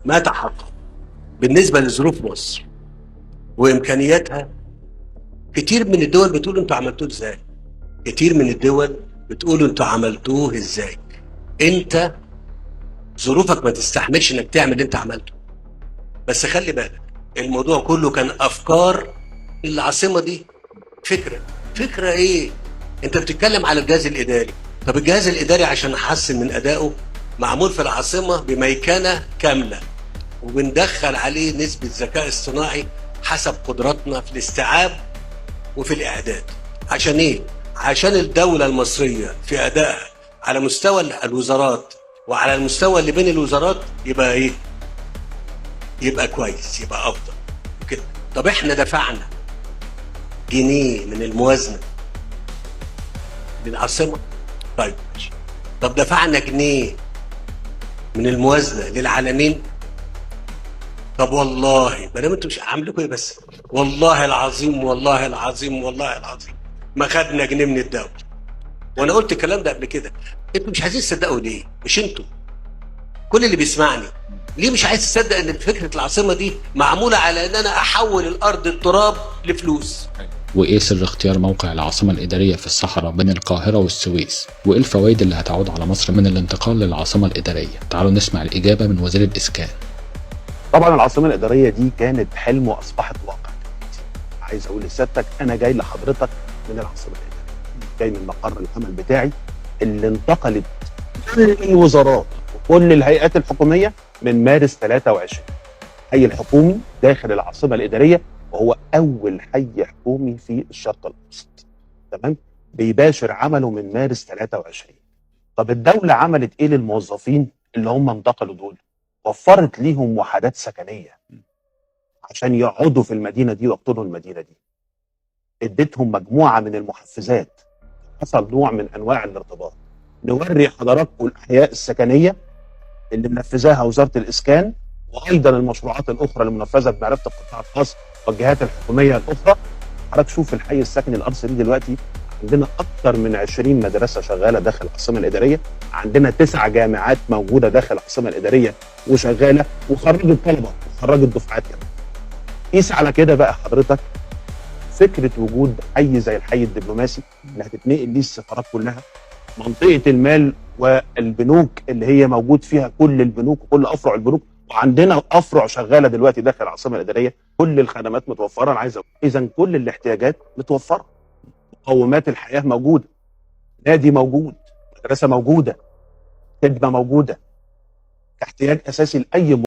ما تحقق بالنسبه لظروف مصر وامكانياتها. كتير من الدول بتقول انتوا عملتوه ازاي، كتير من الدول بتقول انتوا عملتوه ازاي. انت ظروفك ما تستحملش انك تعمل اللي انت عملته. بس خلي بالك، الموضوع كله كان افكار. العاصمه دي فكره ايه؟ انت بتتكلم على الجهاز الاداري. طب الجهاز الاداري عشان احسن من ادائه معمول في العاصمه بميكنه كامله، وبندخل عليه نسبه ذكاء اصطناعي حسب قدراتنا في الاستيعاب وفي الاعداد. عشان ايه؟ عشان الدوله المصريه في ادائها على مستوى الوزارات وعلى المستوى اللي بين الوزارات يبقى ايه؟ يبقى كويس، يبقى افضل كده. طب احنا دفعنا جنيه من الموازنه للعاصمه؟ طيب ماشي. طب دفعنا جنيه من الموازنه للعالمين؟ طب والله ما دام انتوا مش عاملكم ايه بس، والله العظيم والله العظيم والله العظيم ما خدنا جنيه من الدوله. وانا قلت الكلام ده قبل كده. انتوا مش عايزين تصدقوا ليه؟ مش انتوا، كل اللي بيسمعني ليه مش عايز تصدق ان فكره العاصمه دي معموله على ان انا احول الارض التراب لفلوس؟ وإيه سر اختيار موقع العاصمة الإدارية في الصحراء بين القاهرة والسويس؟ وإيه الفوائد اللي هتعود على مصر من الانتقال للعاصمة الإدارية؟ تعالوا نسمع الإجابة من وزير الإسكان. طبعا العاصمه الاداريه دي كانت حلم واصبحت واقع. عايز اقول لسيادتك انا جاي لحضرتك من العاصمه الاداريه، جاي من مقر العمل بتاعي اللي انتقلت كل الوزارات وكل الهيئات الحكوميه من مارس 23. الحي الحكومي داخل العاصمه الاداريه، وهو اول حي حكومي في الشرق الاوسط. تمام؟ بيباشر عمله من مارس 23. طب الدوله عملت ايه للموظفين اللي هم انتقلوا دول؟ وفرت ليهم وحدات سكنيه عشان يقعدوا في المدينه دي ويقطنوا المدينه دي. اديتهم مجموعه من المحفزات، حصل نوع من انواع الارتباط. نوري حضراتكم الاحياء السكنيه اللي منفذاها وزاره الاسكان، وايضا المشروعات الاخرى اللي منفذه بمعرفه القطاع الخاص والجهات الحكوميه الاخرى. حضرتك شوف الحي السكني الار 3 دلوقتي عندنا اكثر من 20 مدرسه شغاله داخل العاصمه الاداريه، عندنا 9 جامعات موجوده داخل العاصمه الاداريه وشغاله وخرجت طلبه وخرجت دفعات كمان. قيس على كده بقى حضرتك فكره وجود حي زي الحي الدبلوماسي اللي هتتنقل ليه السفارات كلها، منطقه المال والبنوك اللي هي موجود فيها كل البنوك وكل افرع البنوك، وعندنا افرع شغاله دلوقتي داخل العاصمه الاداريه، كل الخدمات متوفره. انا عايز اقول اذا كل الاحتياجات متوفره، مقومات الحياه موجوده، نادي موجود، مدرسه موجوده، خدمه موجوده، احتياج اساسي لاي